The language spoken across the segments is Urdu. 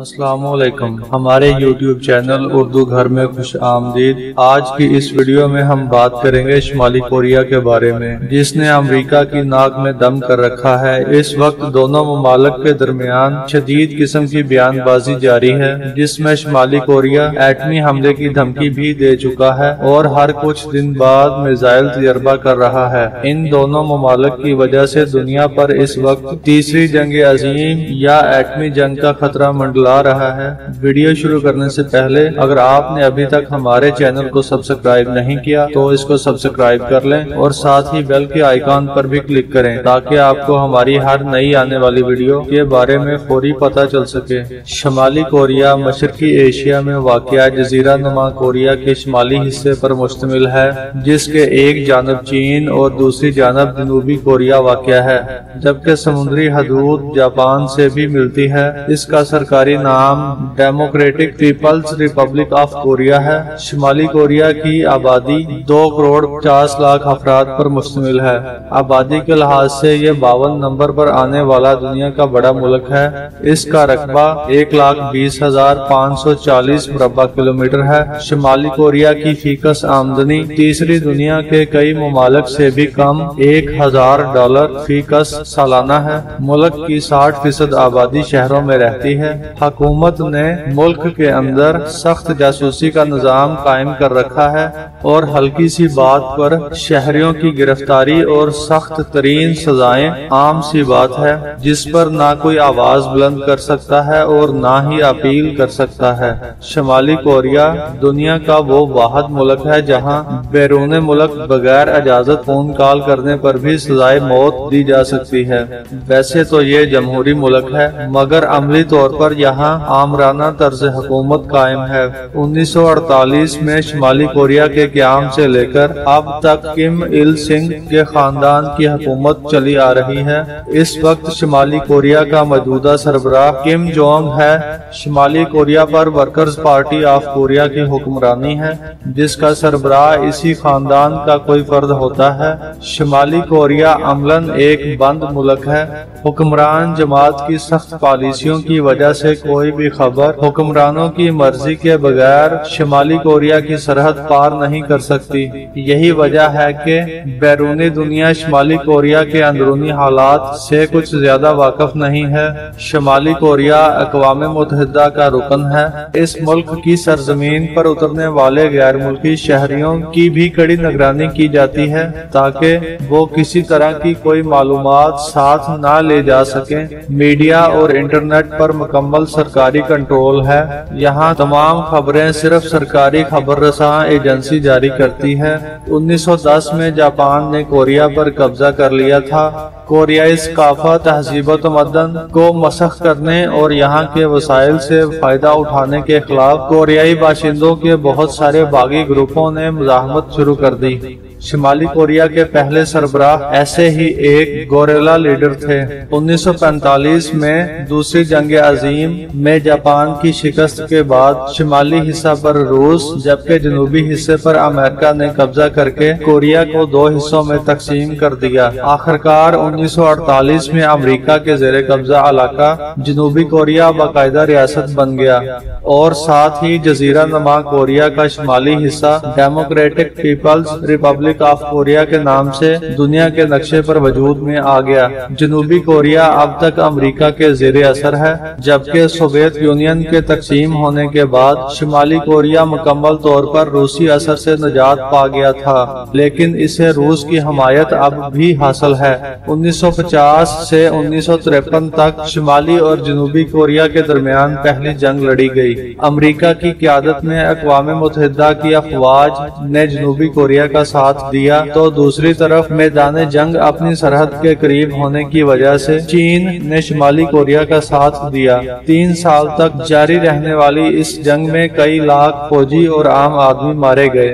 السلام علیکم، ہمارے یوٹیوب چینل اردو گھر میں خوش آمدید۔ آج کی اس ویڈیو میں ہم بات کریں گے شمالی کوریا کے بارے میں، جس نے امریکہ کی ناک میں دم کر رکھا ہے۔ اس وقت دونوں ممالک کے درمیان شدید قسم کی بیان بازی جاری ہے، جس میں شمالی کوریا ایٹمی حملے کی دھمکی بھی دے چکا ہے اور ہر کچھ دن بعد میزائل تجربہ کر رہا ہے۔ ان دونوں ممالک کی وجہ سے دنیا پر اس وقت تیسری جنگ عظیم یا ایٹمی جنگ کا خطرہ منڈلا رہا ہے۔ ویڈیو شروع کرنے سے پہلے اگر آپ نے ابھی تک ہمارے چینل کو سبسکرائب نہیں کیا تو اس کو سبسکرائب کر لیں اور ساتھ ہی بیل کے آئیکن پر بھی کلک کریں تاکہ آپ کو ہماری ہر نئی آنے والی ویڈیو کے بارے میں فوری پتہ چل سکے۔ شمالی کوریا مشرقی ایشیا میں واقع جزیرہ نما کوریا کے شمالی حصے پر مشتمل ہے، جس کے ایک جانب چین اور دوسری جانب جنوبی کوریا واقع ہے، جبکہ سمندری حدود جاپان سے بھی ملتی ہے۔ اس کا سرکاری نام Democratic People's Republic of Korea ہے۔ شمالی کوریا کی آبادی 2,50,00,000 افراد پر مشتمل ہے۔ آبادی کے لحاظ سے یہ 52 نمبر پر آنے والا دنیا کا بڑا ملک ہے۔ اس کا رقبہ 1,20,540 مربع کلومیٹر ہے۔ شمالی کوریا کی فیکس آمدنی تیسری دنیا کے کئی ممالک سے بھی کم $1,000 فیکس سالانہ ہے۔ ملک کی 60% آبادی شہروں میں رہتی ہے۔ حکومت نے ملک کے اندر سخت جاسوسی کا نظام قائم کر رکھا ہے اور ہلکی سی بات پر شہریوں کی گرفتاری اور سخت ترین سزائیں عام سی بات ہے، جس پر نہ کوئی آواز بلند کر سکتا ہے اور نہ ہی اپیل کر سکتا ہے۔ شمالی کوریا دنیا کا وہ واحد ملک ہے جہاں بیرون ملک بغیر اجازت فون کال کرنے پر بھی سزائے موت دی جا سکتی ہے۔ ویسے تو یہ جمہوری ملک ہے مگر عملی طور پر یہاں آمرانہ طرز حکومت قائم ہے۔ 1948 میں شمالی کوریا کے قیام سے لے کر اب تک کم il سنگ کے خاندان کی حکومت چلی آ رہی ہے۔ اس وقت شمالی کوریا کا موجودہ سربراہ کم جونگ ہے۔ شمالی Korea per workers party of Korea کی حکمرانی ہے، جس کا سربراہ اسی خاندان کا کوئی فرد ہوتا ہے۔ شمالی کوریا عملاً ایک بند ملک ہے۔ حکمران جماعت کی سخت پالیسیوں کی وجہ سے کوئی بھی خبر حکمرانوں کی مرضی کے بغیر شمالی کوریا کی سرحد پار نہیں کر سکتی۔ یہی وجہ ہے کہ بیرونی دنیا شمالی کوریا کے اندرونی حالات سے کچھ زیادہ واقف نہیں ہے۔ شمالی کوریا اقوام متحدہ کا رکن ہے۔ اس ملک کی سرزمین پر اترنے والے غیر ملکی شہریوں کی بھی کڑی نگرانی کی جاتی ہے تاکہ وہ کسی طرح کی کوئی معلومات ساتھ نہ لے جا سکیں۔ میڈیا اور انٹرنیٹ پر مکمل سرکاری کنٹرول ہے۔ یہاں تمام خبریں صرف سرکاری خبر رساں ایجنسی جاری کرتی ہے۔ 1910 میں جاپان نے کوریا پر قبضہ کر لیا تھا۔ کوریائی ثقافت، تہذیب و تمدن کو مسخ کرنے اور یہاں کے وسائل سے فائدہ اٹھانے کے خلاف کوریائی باشندوں کے بہت سارے باغی گروپوں نے مزاحمت شروع کر دی۔ شمالی کوریا کے پہلے سربراہ ایسے ہی ایک گوریلا لیڈر تھے۔ 1945 میں دوسری جنگ عظیم میں جاپان کی شکست کے بعد شمالی حصہ پر روس جبکہ جنوبی حصے پر امریکہ نے قبضہ کر کے کوریا کو 2 حصوں میں تقسیم کر دیا۔ آخرکار 1948 میں امریکہ کے زیر قبضہ علاقہ جنوبی کوریا باقاعدہ ریاست بن گیا اور ساتھ ہی جزیرہ نما کوریا کا شمالی حصہ Democratic People's Republic of Korea کے نام سے دنیا کے نقشے پر وجود میں آ گیا۔ جنوبی کوریا اب تک امریکہ کے زیر اثر ہے، جبکہ سوویت یونین کے تقسیم ہونے کے بعد شمالی کوریا مکمل طور پر روسی اثر سے نجات پا گیا تھا، لیکن اسے روس کی حمایت اب بھی حاصل ہے۔ 1950 سے 1953 تک شمالی اور جنوبی کوریا کے درمیان پہلی جنگ لڑی گئی۔ امریکہ کی قیادت میں اقوام متحدہ کی افواج نے جنوبی کوریا کا ساتھ دیا تو دوسری طرف میدان جنگ اپنی سرحد کے قریب ہونے کی وجہ سے چین نے شمالی کوریا کا ساتھ دیا۔ 3 سال تک جاری رہنے والی اس جنگ میں کئی لاکھ فوجی اور عام آدمی مارے گئے۔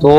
2